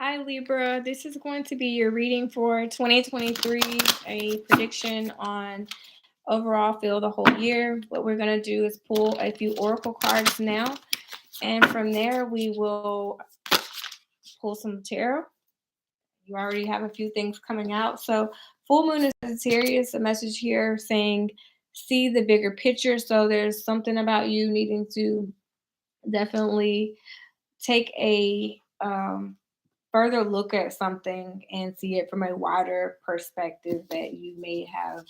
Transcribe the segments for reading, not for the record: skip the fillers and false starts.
Hi Libra, this is going to be your reading for 2023, a prediction on overall feel the whole year. What we're going to do is pull a few oracle cards now, and from there we will pull some tarot. You already have a few things coming out. So, full moon is Sagittarius, a message here saying see the bigger picture. So, there's something about you needing to definitely take a further look at something and see it from a wider perspective that you may have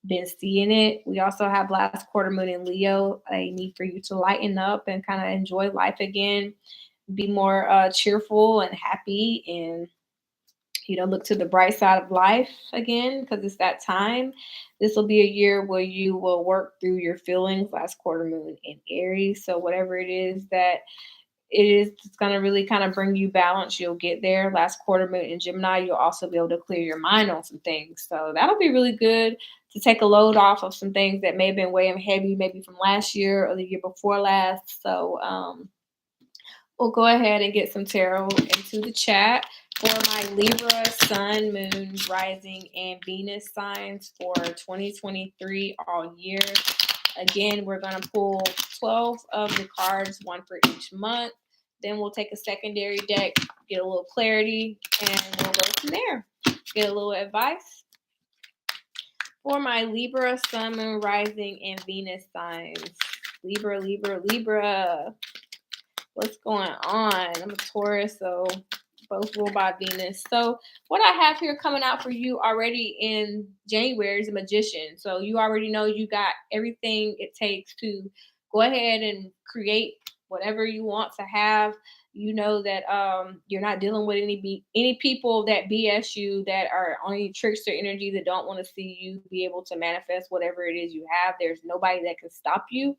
been seeing it. We also have last quarter moon in Leo, a need for you to lighten up and kind of enjoy life again, be more cheerful and happy, and look to the bright side of life again because it's that time. This will be a year where you will work through your feelings. Last quarter moon in Aries, so whatever it is that it's going to really kind of bring you balance. You'll get there. Last quarter moon in Gemini, you'll also be able to clear your mind on some things. So that'll be really good to take a load off of some things that may have been weighing heavy, maybe from last year or the year before last. So we'll go ahead and get some tarot into the chat for my Libra, Sun, Moon, Rising, and Venus signs for 2023 all year. Again, we're going to pull 12 of the cards, one for each month. Then we'll take a secondary deck, get a little clarity, and we'll go from there. Get a little advice for my Libra, Sun, Moon, Rising, and Venus signs. Libra, Libra, Libra. What's going on? I'm a Taurus, so both ruled by Venus. So what I have here coming out for you already in January is a Magician. So you already know you got everything it takes to go ahead and create whatever you want to have. You know that you're not dealing with any people that BS you, that are on your trickster energy, that don't want to see you be able to manifest whatever it is you have. There's nobody that can stop you.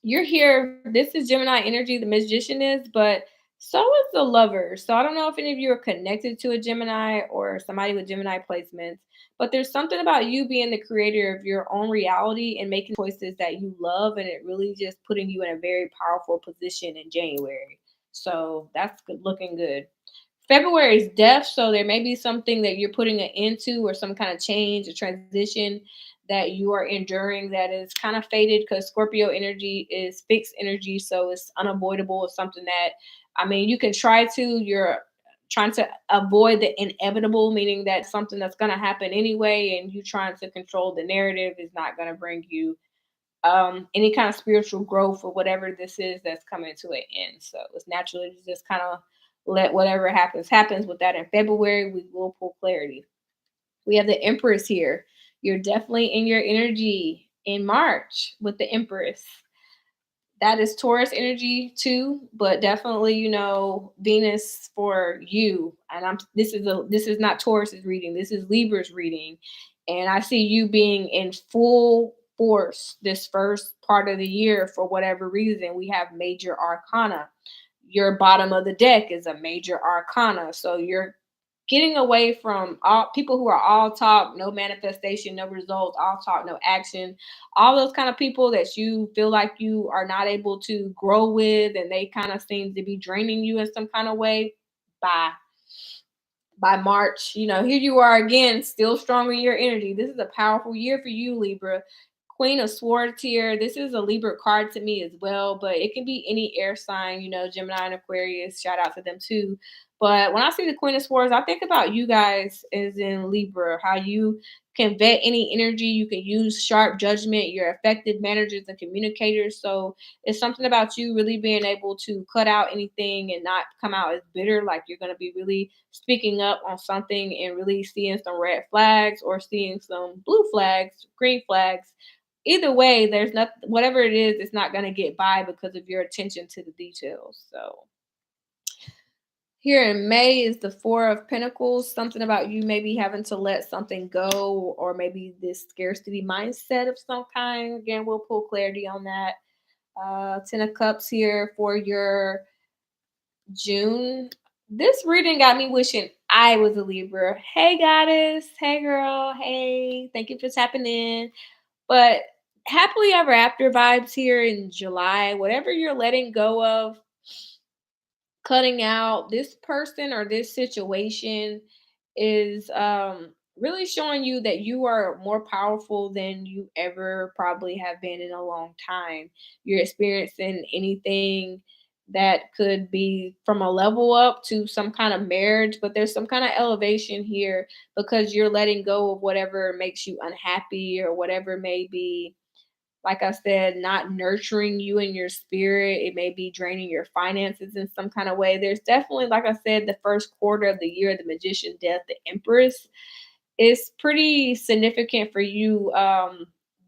You're here. This is Gemini energy, the Magician is, but so is the Lover. So I don't know if any of you are connected to a Gemini or somebody with Gemini placements, but there's something about you being the creator of your own reality and making choices that you love, and it really just putting you in a very powerful position in January. So that's good, looking good. February is death, so there may be something that you're putting an end to, or some kind of change, a transition that you are enduring that is kind of faded, because Scorpio energy is fixed energy, so it's unavoidable. It's something that, I mean, you can try to, you're trying to avoid the inevitable, meaning that something that's going to happen anyway, and you trying to control the narrative is not going to bring you any kind of spiritual growth or whatever this is that's coming to an end. So it's naturally to just kind of let whatever happens with that. In February, we will pull clarity. We have the Empress here. You're definitely in your energy in March with the Empress. That is Taurus energy too, but definitely, Venus for you. And this is not Taurus's reading. This is Libra's reading. And I see you being in full force this first part of the year. For whatever reason, we have major arcana. Your bottom of the deck is a major arcana. So you're getting away from all people who are all talk, no manifestation, no results, all talk, no action, all those kind of people that you feel like you are not able to grow with, and they kind of seem to be draining you in some kind of way. By March, here you are again, still strong in your energy. This is a powerful year for you, Libra. Queen of Swords here. This is a Libra card to me as well, but it can be any air sign, Gemini and Aquarius. Shout out to them too. But when I see the Queen of Swords, I think about you guys as in Libra, how you can vet any energy. You can use sharp judgment. You're effective managers and communicators. So it's something about you really being able to cut out anything and not come out as bitter. Like you're going to be really speaking up on something and really seeing some red flags or seeing some blue flags, green flags. Either way, there's not, whatever it is, it's not going to get by because of your attention to the details. So here in May is the Four of Pentacles. Something about you maybe having to let something go, or maybe this scarcity mindset of some kind. Again, we'll pull clarity on that. Ten of Cups here for your June. This reading got me wishing I was a Libra. Hey, goddess. Hey, girl. Hey, thank you for tapping in. But happily ever after vibes here in July. Whatever you're letting go of, cutting out this person or this situation is really showing you that you are more powerful than you ever probably have been in a long time. You're experiencing anything that could be from a level up to some kind of marriage, but there's some kind of elevation here because you're letting go of whatever makes you unhappy or whatever may be, like I said, not nurturing you and your spirit. It may be draining your finances in some kind of way. There's definitely, like I said, the first quarter of the year, the Magician, Death, the Empress is pretty significant for you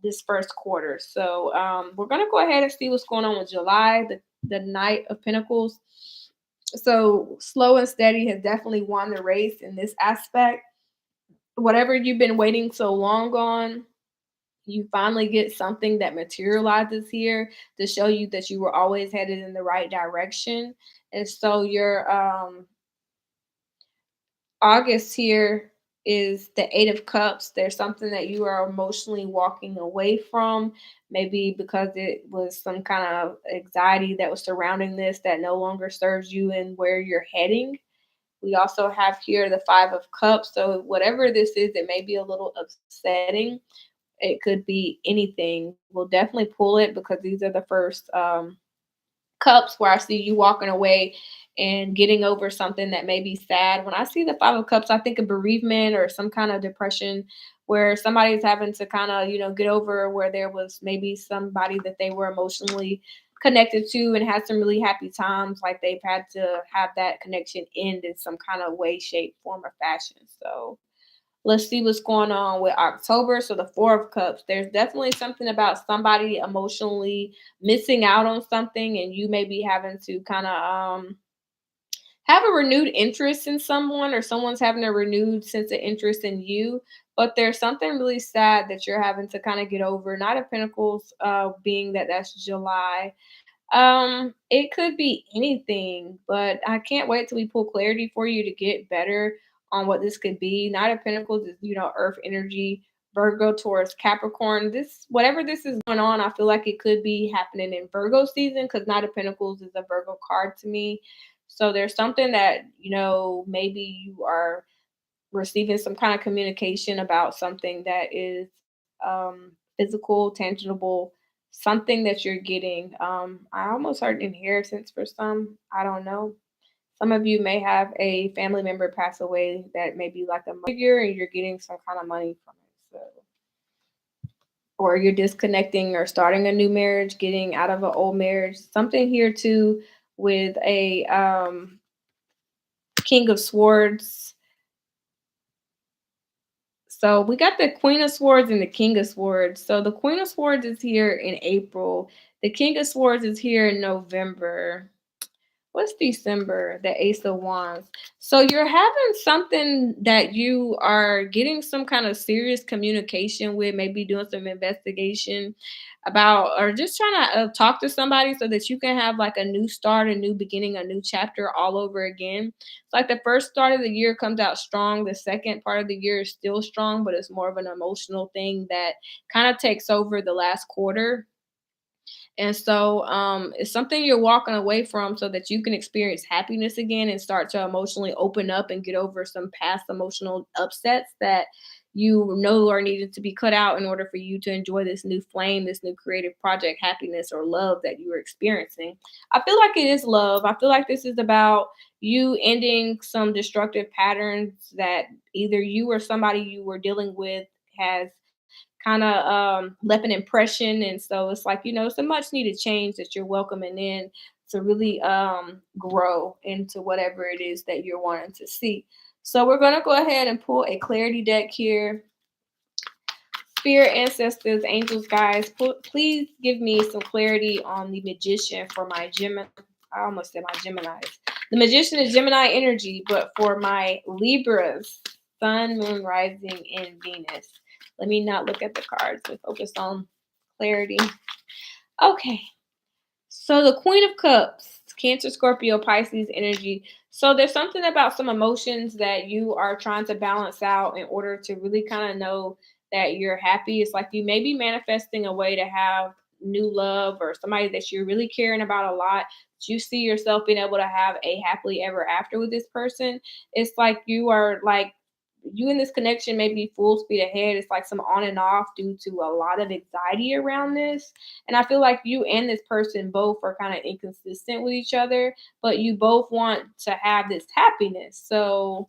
this first quarter. So we're gonna go ahead and see what's going on with July, the Knight of Pentacles. So slow and steady has definitely won the race in this aspect. Whatever you've been waiting so long on, you finally get something that materializes here to show you that you were always headed in the right direction. And so your August here is the Eight of Cups. There's something that you are emotionally walking away from, maybe because it was some kind of anxiety that was surrounding this that no longer serves you and where you're heading. We also have here the Five of Cups. So whatever this is, it may be a little upsetting. It could be anything. We'll definitely pull it because these are the first cups where I see you walking away and getting over something that may be sad. When I see the Five of Cups, I think of bereavement or some kind of depression where somebody's having to kind of, get over where there was maybe somebody that they were emotionally connected to and had some really happy times. Like they've had to have that connection end in some kind of way, shape, form, or fashion. So let's see what's going on with October. So the Four of Cups. There's definitely something about somebody emotionally missing out on something, and you may be having to kind of have a renewed interest in someone, or someone's having a renewed sense of interest in you. But there's something really sad that you're having to kind of get over. Knight of Pentacles, being that that's July. It could be anything, but I can't wait till we pull clarity for you to get better on what this could be. Knight of Pentacles is, Earth energy, Virgo, Taurus, Capricorn. This, whatever this is going on, I feel like it could be happening in Virgo season because Knight of Pentacles is a Virgo card to me. So there's something that, maybe you are receiving some kind of communication about something that is physical, tangible, something that you're getting. I almost heard inheritance for some. I don't know. Some of you may have a family member pass away that may be like a figure, and you're getting some kind of money from it. So, or you're disconnecting or starting a new marriage, getting out of an old marriage. Something here too with a King of Swords. So we got the Queen of Swords and the King of Swords. So the Queen of Swords is here in April. The King of Swords is here in November. What's December? The Ace of Wands. So you're having something that you are getting some kind of serious communication with, maybe doing some investigation about, or just trying to talk to somebody so that you can have like a new start, a new beginning, a new chapter all over again. It's like the first start of the year comes out strong. The second part of the year is still strong, but it's more of an emotional thing that kind of takes over the last quarter. And so it's something you're walking away from so that you can experience happiness again and start to emotionally open up and get over some past emotional upsets that you know are needed to be cut out in order for you to enjoy this new flame, this new creative project, happiness, or love that you are experiencing. I feel like it is love. I feel like this is about you ending some destructive patterns that either you or somebody you were dealing with has kind of left an impression. And so it's like, it's a much needed change that you're welcoming in to really grow into whatever it is that you're wanting to see. So we're going to go ahead and pull a clarity deck here. Spirit, ancestors, angels, guys, please give me some clarity on the Magician for my Gemini. I almost said my Geminis. The Magician is Gemini energy, but for my Libras, Sun, Moon, Rising, and Venus. Let me not look at the cards and focus on clarity. Okay. So the Queen of Cups, Cancer, Scorpio, Pisces energy. So there's something about some emotions that you are trying to balance out in order to really kind of know that you're happy. It's like you may be manifesting a way to have new love or somebody that you're really caring about a lot you see yourself being able to have a happily ever after with this person. It's like you are like you in this connection may be full speed ahead. It's like some on and off due to a lot of anxiety around this. And I feel like you and this person both are kind of inconsistent with each other, but you both want to have this happiness. So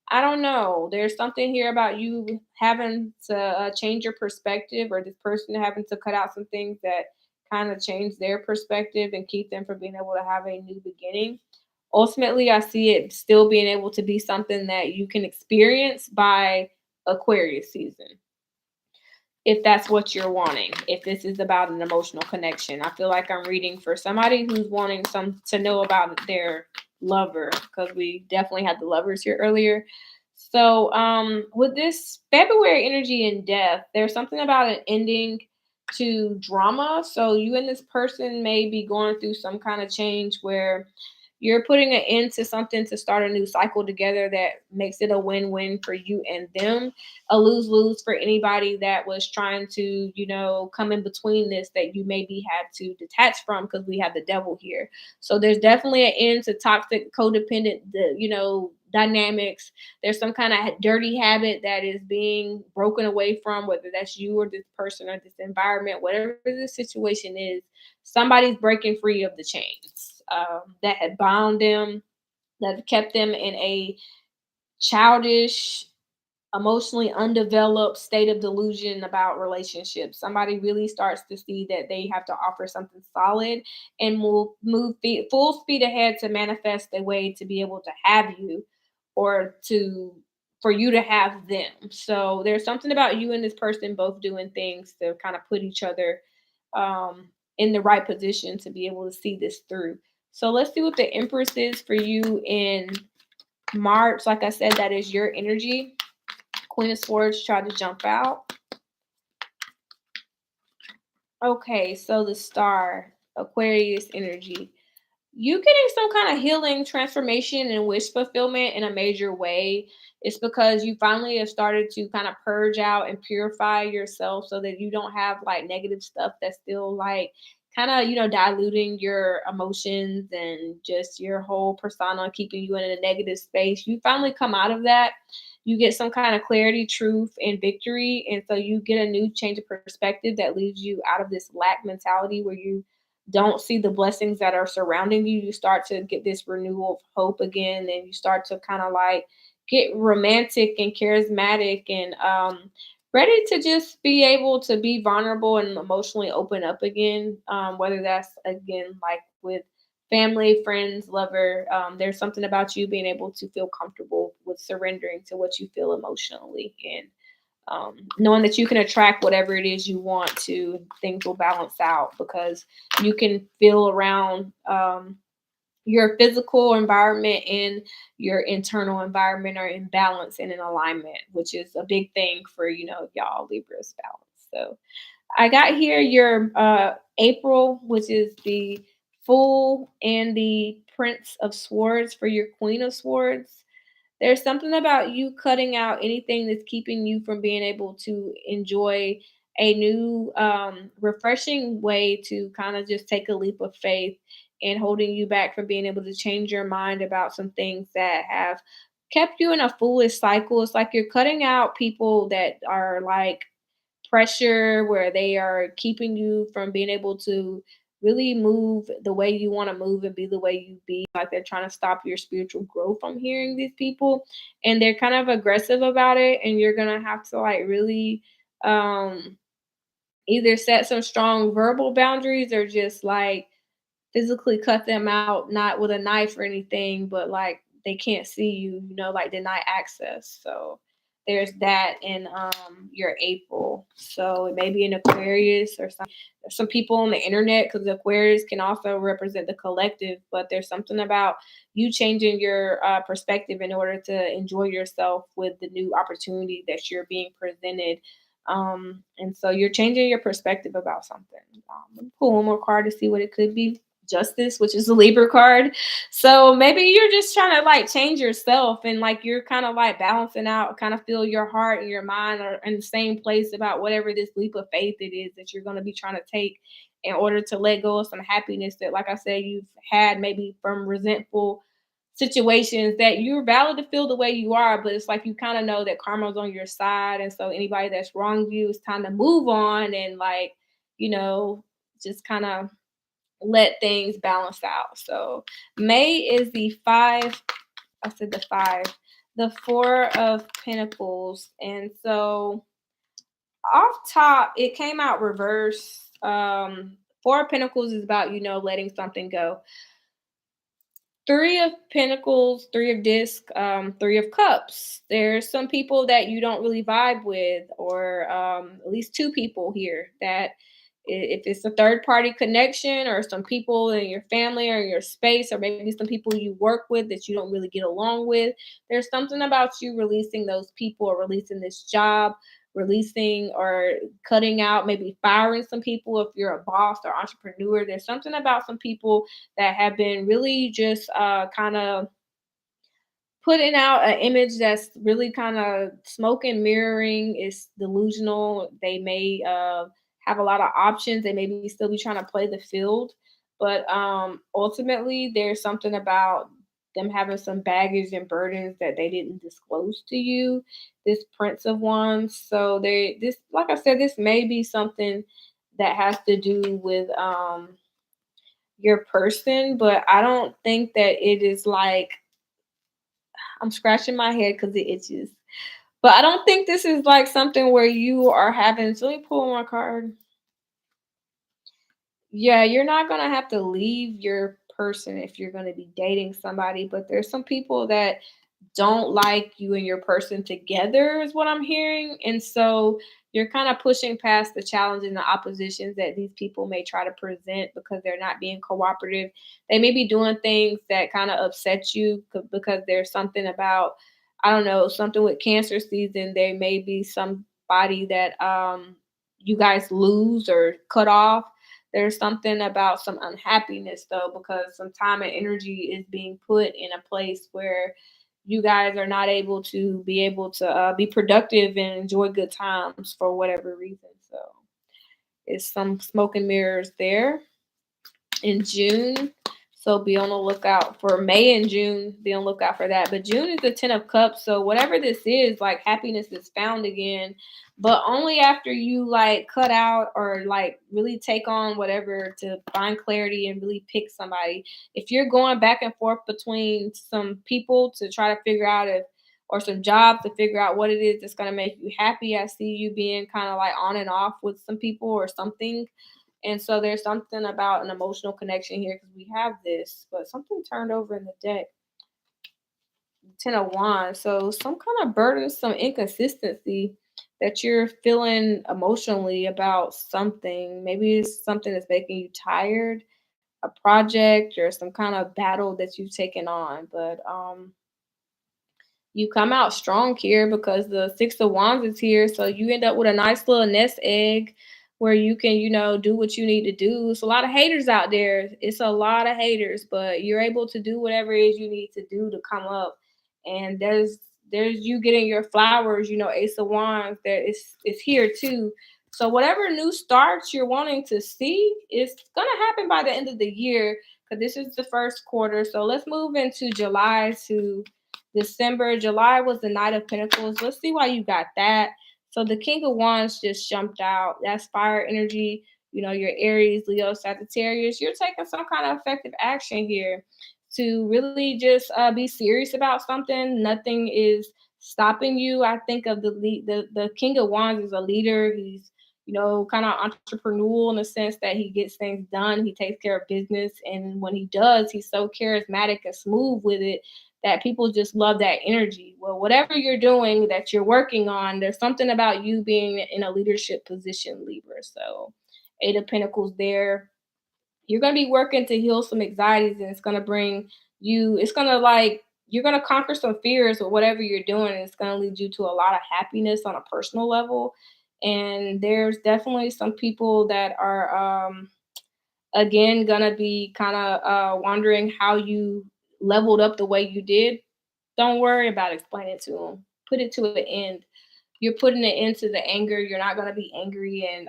I don't know. There's something here about you having to change your perspective, or this person having to cut out some things that kind of change their perspective and keep them from being able to have a new beginning. Ultimately, I see it still being able to be something that you can experience by Aquarius season, if that's what you're wanting. If this is about an emotional connection, I feel like I'm reading for somebody who's wanting some to know about their lover, because we definitely had the lovers here earlier. So with this February energy and death, there's something about an ending to drama. So you and this person may be going through some kind of change where you're putting an end to something to start a new cycle together that makes it a win-win for you and them, a lose-lose for anybody that was trying to, come in between this, that you maybe had to detach from, because we have the devil here. So there's definitely an end to toxic, codependent, dynamics. There's some kind of dirty habit that is being broken away from, whether that's you or this person or this environment, whatever the situation is. Somebody's breaking free of the chains that had bound them, that kept them in a childish, emotionally undeveloped state of delusion about relationships. Somebody really starts to see that they have to offer something solid and full speed ahead to manifest a way to be able to have you, or to for you to have them. So there's something about you and this person both doing things to kind of put each other in the right position to be able to see this through. So let's see what the Empress is for you in March. Like I said, that is your energy. Queen of Swords tried to jump out. Okay, so the Star, Aquarius energy. You getting some kind of healing, transformation, and wish fulfillment in a major way. It's because you finally have started to kind of purge out and purify yourself so that you don't have like negative stuff that's still like kind of, diluting your emotions and just your whole persona, keeping you in a negative space. You finally come out of that. You get some kind of clarity, truth, and victory. And so you get a new change of perspective that leaves you out of this lack mentality where you don't see the blessings that are surrounding you. You start to get this renewal of hope again, and you start to kind of like get romantic and charismatic and ready to just be able to be vulnerable and emotionally open up again. Whether that's again like with family, friends, lover, there's something about you being able to feel comfortable with surrendering to what you feel emotionally, and knowing that you can attract whatever it is you want to. Things will balance out because you can feel around your physical environment and your internal environment are in balance and in alignment, which is a big thing for y'all Libras, balance. So I got here your April, which is the Fool and the Prince of Swords for your Queen of Swords. There's something about you cutting out anything that's keeping you from being able to enjoy a new, refreshing way to kind of just take a leap of faith, and holding you back from being able to change your mind about some things that have kept you in a foolish cycle. It's like you're cutting out people that are like pressure, where they are keeping you from being able to really move the way you want to move and be the way you be. Like they're trying to stop your spiritual growth from hearing these people, and they're kind of aggressive about it, and you're gonna have to like really um either set some strong verbal boundaries, or just like physically cut them out, not with a knife or anything, but like they can't see you, like deny access. So there's that in your April. So it may be an Aquarius or something. There's some people on the internet, because Aquarius can also represent the collective, but there's something about you changing your perspective in order to enjoy yourself with the new opportunity that you're being presented. And so you're changing your perspective about something. Pull one more card to see what it could be. Justice, which is a Libra card. So maybe you're just trying to like change yourself, and like you're kind of like balancing out, kind of feel your heart and your mind are in the same place about whatever this leap of faith it is that you're going to be trying to take. in order to let go of some happiness that, like I said, you've had maybe from resentful situations, that you're valid to feel the way you are, but it's like you kind of know that karma's on your side. And so anybody that's wronged you, it's time to move on and, like, you know, just kind of let things balance out. So May is the five, I said the five, the Four of Pentacles. And so off top, it came out reverse. Four of Pentacles is about, letting something go. Three of Pentacles, Three of Disc, Three of Cups. There's some people that you don't really vibe with, or at least two people here that, if it's a third party connection, or some people in your family or your space, or maybe some people you work with that you don't really get along with, there's something about you releasing those people, or releasing this job, releasing or cutting out, maybe firing some people if you're a boss or entrepreneur. There's something about some people that have been really just kind of putting out an image that's really kind of smoke and mirroring. Is delusional. They may have a lot of options. They maybe still be trying to play the field, but ultimately there's something about them having some baggage and burdens that they didn't disclose to you. This Prince of Wands. So this, like I said, this may be something that has to do with your person, but I don't think that it is like, I'm scratching my head because it itches. But I don't think this is like something where you are having. So let me pull my card. Yeah, you're not gonna have to leave your person if you're gonna be dating somebody, but there's some people that don't like you and your person together, is what I'm hearing. And so you're kind of pushing past the challenge and the oppositions that these people may try to present, because they're not being cooperative. They may be doing things that kind of upset you, because there's something about, I don't know, something with Cancer season. There may be somebody that you guys lose or cut off. There's something about some unhappiness though, because some time and energy is being put in a place where you guys are not able to be productive and enjoy good times for whatever reason. So it's some smoke and mirrors there in June. So be on the lookout for May and June. Be on the lookout for that. But June is the Ten of Cups. So whatever this is, like, happiness is found again, but only after you like cut out or like really take on whatever to find clarity and really pick somebody. If you're going back and forth between some people to try to figure out if, or some jobs to figure out what it is that's going to make you happy, I see you being kind of like on and off with some people or something. And so there's something about an emotional connection here, because we have this, but something turned over in the deck. Ten of Wands. So some kind of burden, some inconsistency that you're feeling emotionally about something. Maybe it's something that's making you tired, a project or some kind of battle that you've taken on. But you come out strong here because the Six of Wands is here. So you end up with a nice little nest egg where you can, do what you need to do. It's a lot of haters out there. It's a lot of haters, but you're able to do whatever it is you need to do to come up. And there's you getting your flowers, Ace of Wands, that is here too. So whatever new starts you're wanting to see, it's gonna happen by the end of the year, because this is the first quarter. So let's move into July to December. July was the Knight of Pentacles. Let's see why you got that. So the King of Wands just jumped out. That's fire energy. Your Aries, Leo, Sagittarius. You're taking some kind of effective action here to really just be serious about something. Nothing is stopping you. I think of the King of Wands as a leader. He's kind of entrepreneurial in the sense that he gets things done. He takes care of business, and when he does, he's so charismatic and smooth with it that people just love that energy. Well, whatever you're doing that you're working on, there's something about you being in a leadership position, Libra. So, Eight of Pentacles there. You're going to be working to heal some anxieties, and it's going to bring you, it's going to like, you're going to conquer some fears with whatever you're doing. And it's going to lead you to a lot of happiness on a personal level. And there's definitely some people that are, again, gonna be kind of wondering how you leveled up the way you did. Don't worry about explaining to them. Put it to an end. You're putting it into the anger. You're not going to be angry and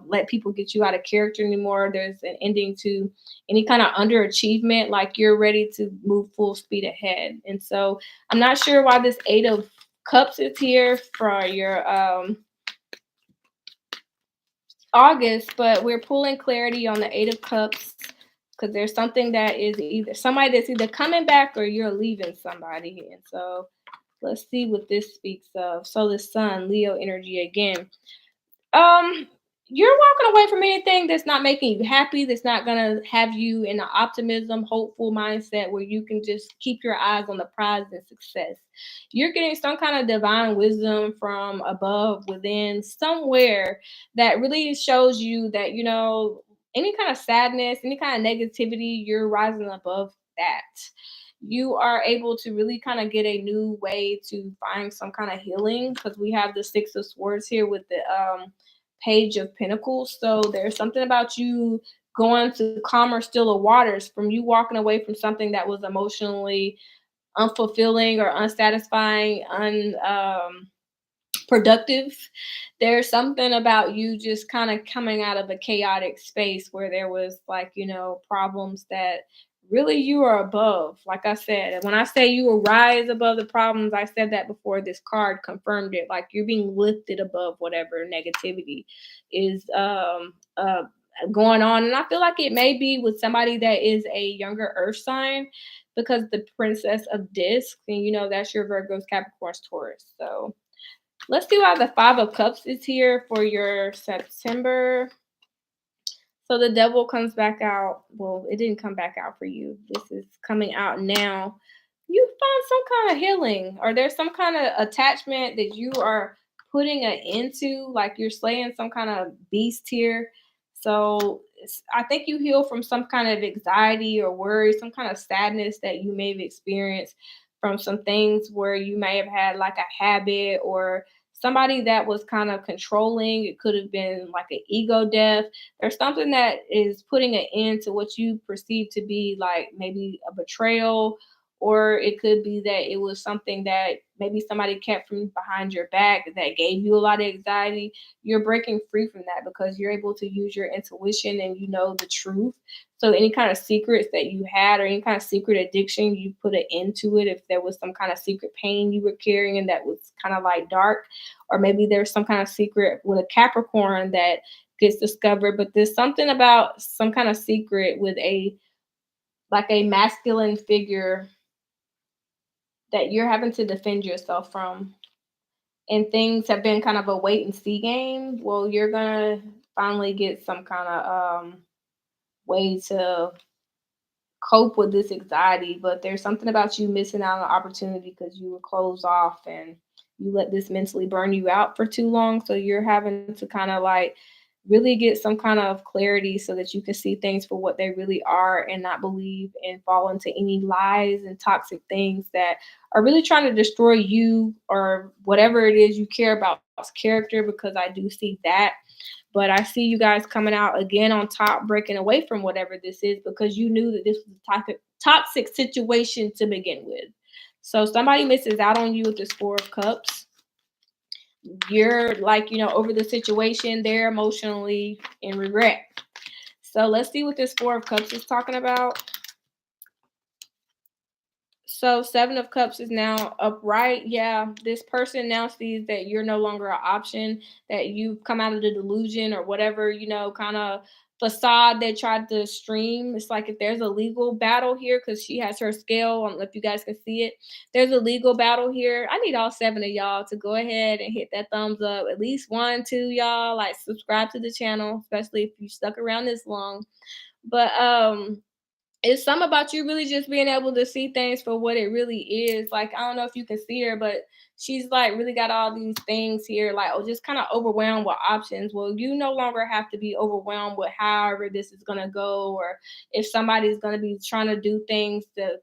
let people get you out of character anymore. There's an ending to any kind of underachievement. Like you're ready to move full speed ahead. And so I'm not sure why this Eight of Cups is here for your August, but we're pulling clarity on the Eight of Cups because there's something that is either somebody that's either coming back or you're leaving somebody. And so let's see what this speaks of. So the Sun, Leo energy again. Um, you're walking away from anything that's not making you happy, that's not gonna have you in an optimism, hopeful mindset where you can just keep your eyes on the prize and success. You're getting some kind of divine wisdom from above, within, somewhere that really shows you that, any kind of sadness, any kind of negativity, you're rising above that. You are able to really kind of get a new way to find some kind of healing because we have the Six of Swords here with the Page of Pentacles. So there's something about you going to calmer, stiller waters, from you walking away from something that was emotionally unfulfilling or unsatisfying, productive. There's something about you just kind of coming out of a chaotic space where there was, like, problems that really you are above. Like I said, when I say you will rise above the problems, I said that before. This card confirmed it. Like you're being lifted above whatever negativity is going on. And I feel like it may be with somebody that is a younger earth sign, because the Princess of Discs, and that's your Virgos, Capricorns, Taurus. So let's see why the Five of Cups is here for your September. So the Devil comes back out. Well, it didn't come back out for you. This is coming out now. You find some kind of healing, or there's some kind of attachment that you are putting an end to, like you're slaying some kind of beast here. So I think you heal from some kind of anxiety or worry, some kind of sadness that you may have experienced from some things where you may have had like a habit or somebody that was kind of controlling. It could have been like an ego death. There's something that is putting an end to what you perceive to be like maybe a betrayal, or it could be that it was something that maybe somebody kept from behind your back that gave you a lot of anxiety. You're breaking free from that because you're able to use your intuition and you know the truth. So any kind of secrets that you had or any kind of secret addiction, you put an end to it. If there was some kind of secret pain you were carrying and that was kind of like dark, or maybe there's some kind of secret with a Capricorn that gets discovered. But there's something about some kind of secret with a masculine figure that you're having to defend yourself from. And things have been kind of a wait and see game. Well, you're gonna finally get some kind of way to cope with this anxiety, but there's something about you missing out on an opportunity because you were closed off and you let this mentally burn you out for too long. So you're having to kind of like really get some kind of clarity so that you can see things for what they really are and not believe and fall into any lies and toxic things that are really trying to destroy you or whatever it is you care about character, because I do see that. But I see you guys coming out again on top, breaking away from whatever this is, because you knew that this was a toxic situation to begin with. So somebody misses out on you with this Four of Cups. You're like, over the situation, they're emotionally in regret. So let's see what this Four of Cups is talking about. So Seven of Cups is now upright. Yeah, this person now sees that you're no longer an option, that you've come out of the delusion or whatever, kind of facade they tried to stream. It's like if there's a legal battle here, because she has her scale. I don't know if you guys can see it. There's a legal battle here. I need all seven of y'all to go ahead and hit that thumbs up. At least one, two, y'all. Like, subscribe to the channel, especially if you stuck around this long. But it's something about you really just being able to see things for what it really is. Like, I don't know if you can see her, but she's like really got all these things here, like, oh, just kind of overwhelmed with options. Well, you no longer have to be overwhelmed with however this is gonna go, or if somebody's gonna be trying to do things to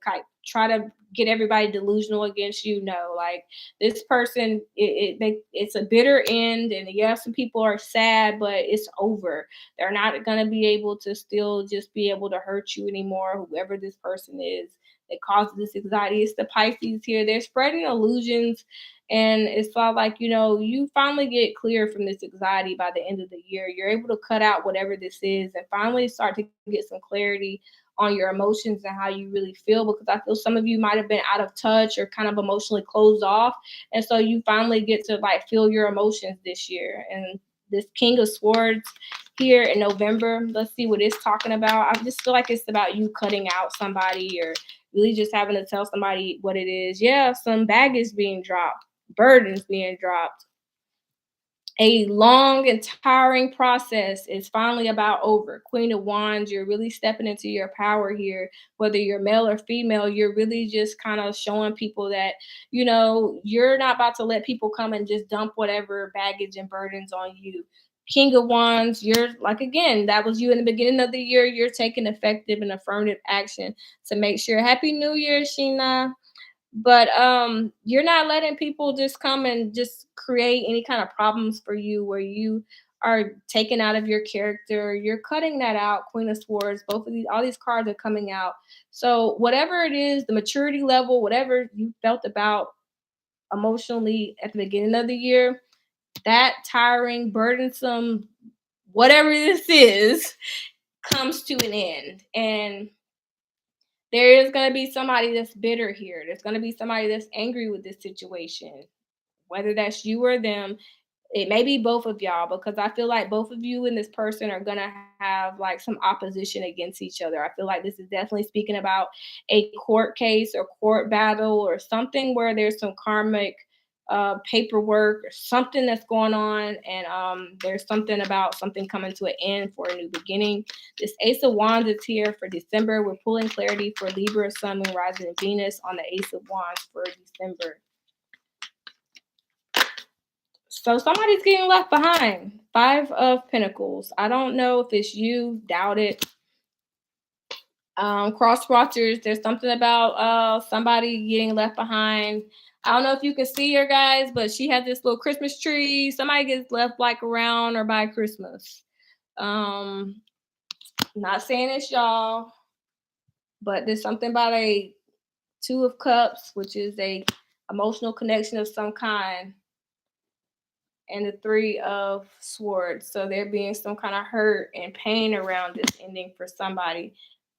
try to get everybody delusional against you. No, like, this person, it's a bitter end, and yeah, some people are sad, but it's over. They're not going to be able to still just be able to hurt you anymore, whoever this person is. that causes this anxiety. It's the Pisces here. They're spreading illusions. And it's all like, you finally get clear from this anxiety by the end of the year. You're able to cut out whatever this is and finally start to get some clarity on your emotions and how you really feel, because I feel some of you might have been out of touch or kind of emotionally closed off. And so you finally get to like feel your emotions this year. And this King of Swords here in November, let's see what it's talking about. I just feel like it's about you cutting out somebody or really just having to tell somebody what it is. Yeah, some baggage being dropped, burdens being dropped. A long and tiring process is finally about over. Queen of Wands, you're really stepping into your power here. Whether you're male or female, you're really just kind of showing people that, you're not about to let people come and just dump whatever baggage and burdens on you. King of Wands, you're like, again, that was you in the beginning of the year. You're taking effective and affirmative action to make sure. Happy New Year, Sheena. But you're not letting people just come and just create any kind of problems for you where you are taken out of your character. You're cutting that out. Queen of Swords, both of these, all these cards are coming out. So whatever it is, the maturity level, whatever you felt about emotionally at the beginning of the year, that tiring, burdensome, whatever this is, comes to an end. And there is going to be somebody that's bitter here. There's going to be somebody that's angry with this situation, whether that's you or them. It may be both of y'all, because I feel like both of you and this person are going to have like some opposition against each other. I feel like this is definitely speaking about a court case or court battle or something where there's some karmic paperwork or something that's going on. And there's something about something coming to an end for a new beginning. This Ace of Wands is here for December. We're pulling clarity for Libra, Sun, Moon, Rising, and Venus on the Ace of Wands for December. So somebody's getting left behind. Five of Pentacles. I don't know if it's you. Doubt it. Cross watchers. There's something about somebody getting left behind. I don't know if you can see her, guys, but she has this little Christmas tree. Somebody gets left like around or by Christmas. Not saying it's y'all, but there's something about a Two of Cups, which is a emotional connection of some kind, and the Three of Swords. So there being some kind of hurt and pain around this ending for somebody.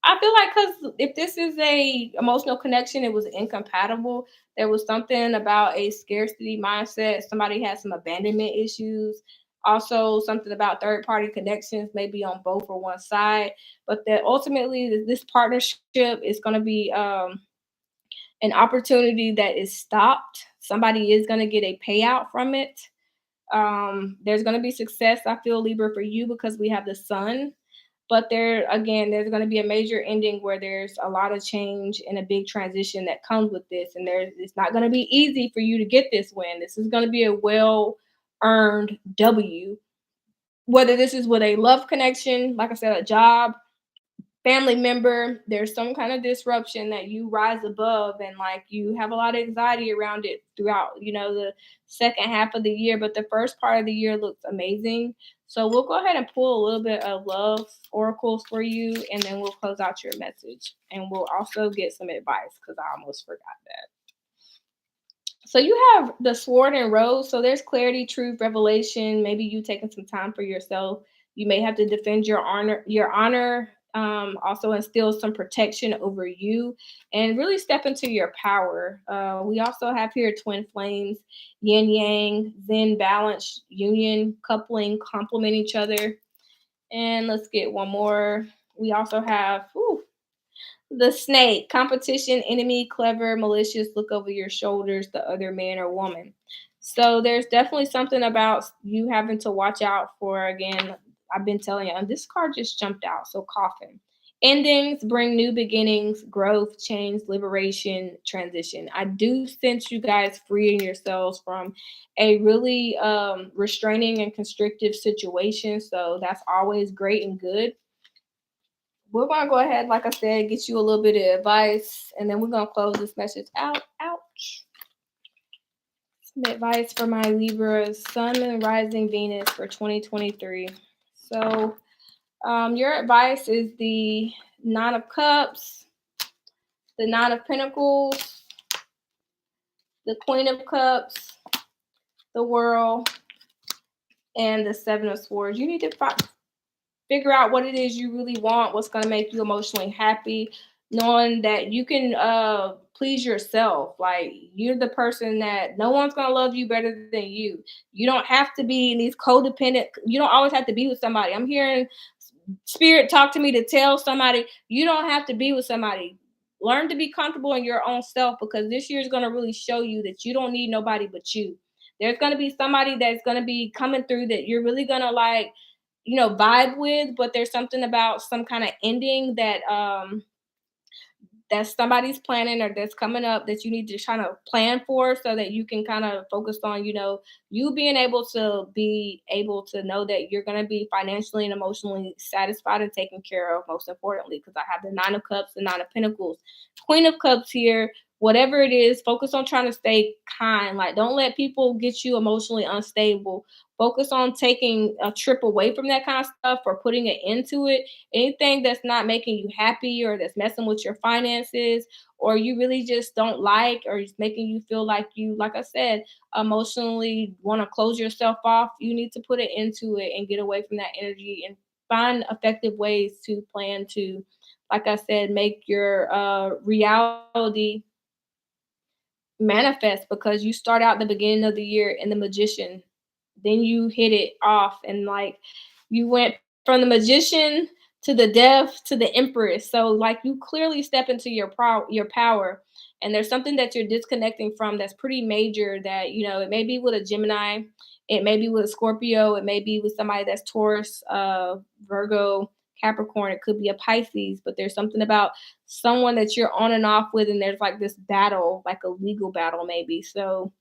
I feel like, because if this is a emotional connection, it was incompatible. There was something about a scarcity mindset. Somebody had some abandonment issues. Also, something about third party connections, maybe on both or one side. But that ultimately, this partnership is going to be an opportunity that is stopped. Somebody is going to get a payout from it. There's going to be success, I feel, Libra, for you, because we have the Sun. But there's going to be a major ending where there's a lot of change and a big transition that comes with this. And it's not going to be easy for you to get this win. This is going to be a well-earned W. Whether this is with a love connection, like I said, a job, family member, there's some kind of disruption that you rise above, and like you have a lot of anxiety around it throughout, the second half of the year. But the first part of the year looks amazing. So we'll go ahead and pull a little bit of love oracles for you, and then we'll close out your message. And we'll also get some advice, because I almost forgot that. So you have the Sword and Rose. So there's clarity, truth, revelation. Maybe you taking some time for yourself. You may have to defend your honor. Also instill some protection over you and really step into your power. We also have here twin flames, yin yang, zen, balance, union, coupling, complement each other. And let's get one more. We also have the Snake, competition, enemy, clever, malicious, look over your shoulders, the other man or woman. So there's definitely something about you having to watch out for. Again, I've been telling you, and this card just jumped out. So coffin. Endings bring new beginnings, growth, change, liberation, transition. I do sense you guys freeing yourselves from a really restraining and constrictive situation. So that's always great and good. We're going to go ahead, like I said, get you a little bit of advice, and then we're going to close this message out. Ouch. Some advice for my Libra, Sun and Rising Venus for 2023. So your advice is the Nine of Cups, the Nine of Pentacles, the Queen of Cups, the World, and the Seven of Swords. You need to figure out what it is you really want, what's going to make you emotionally happy, knowing that you can please yourself. Like, you're the person that no one's going to love you better than you. You don't have to be in these codependent, you don't always have to be with somebody. I'm hearing spirit talk to me to tell somebody you don't have to be with somebody. Learn to be comfortable in your own self, because this year is going to really show you that you don't need nobody but you. There's going to be somebody that's going to be coming through that you're really going to like, vibe with, but there's something about some kind of ending that somebody's planning or that's coming up that you need to kind of plan for, so that you can kind of focus on, you being able to know that you're going to be financially and emotionally satisfied and taken care of, most importantly, because I have the Nine of Cups, the Nine of Pentacles, Queen of Cups here. Whatever it is, focus on trying to stay kind. Like, don't let people get you emotionally unstable. Focus on taking a trip away from that kind of stuff or putting it into it. Anything that's not making you happy or that's messing with your finances, or you really just don't like, or it's making you feel like you, like I said, emotionally want to close yourself off, you need to put it into it and get away from that energy and find effective ways to plan to, like I said, make your reality manifest, because you start out the beginning of the year in the Magician, then you hit it off, and like, you went from the Magician to the Death to the Empress. So like, you clearly step into your power, and there's something that you're disconnecting from that's pretty major, that it may be with a Gemini, it may be with a Scorpio, it may be with somebody that's Taurus, Virgo, Capricorn, it could be a Pisces, but there's something about someone that you're on and off with, and there's like this battle, like a legal battle maybe. So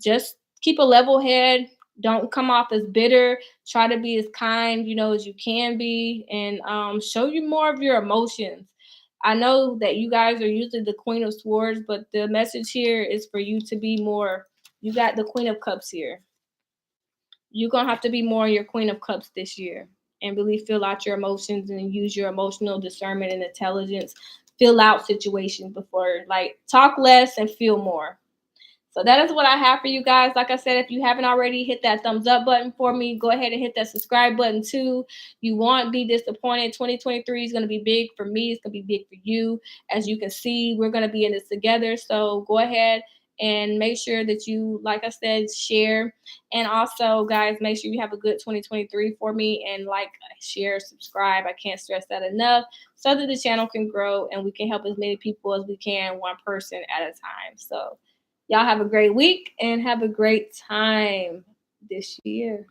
just keep a level head. Don't come off as bitter. Try to be as kind, as you can be, and show you more of your emotions. I know that you guys are usually the Queen of Swords, but the message here is for you to be more. You got the Queen of Cups here. You're going to have to be more your Queen of Cups this year, and really feel out your emotions and use your emotional discernment and intelligence. Fill out situations before, like, talk less and feel more. So that is what I have for you guys. Like I said, if you haven't already, hit that thumbs up button for me. Go ahead and hit that subscribe button too. You won't be disappointed. 2023 is going to be big for me. It's going to be big for you. As you can see, we're going to be in this together. So go ahead and make sure that you, like I said, share. And also, guys, make sure you have a good 2023 for me, and like, share, subscribe. I can't stress that enough, so that the channel can grow and we can help as many people as we can, one person at a time. So y'all have a great week and have a great time this year.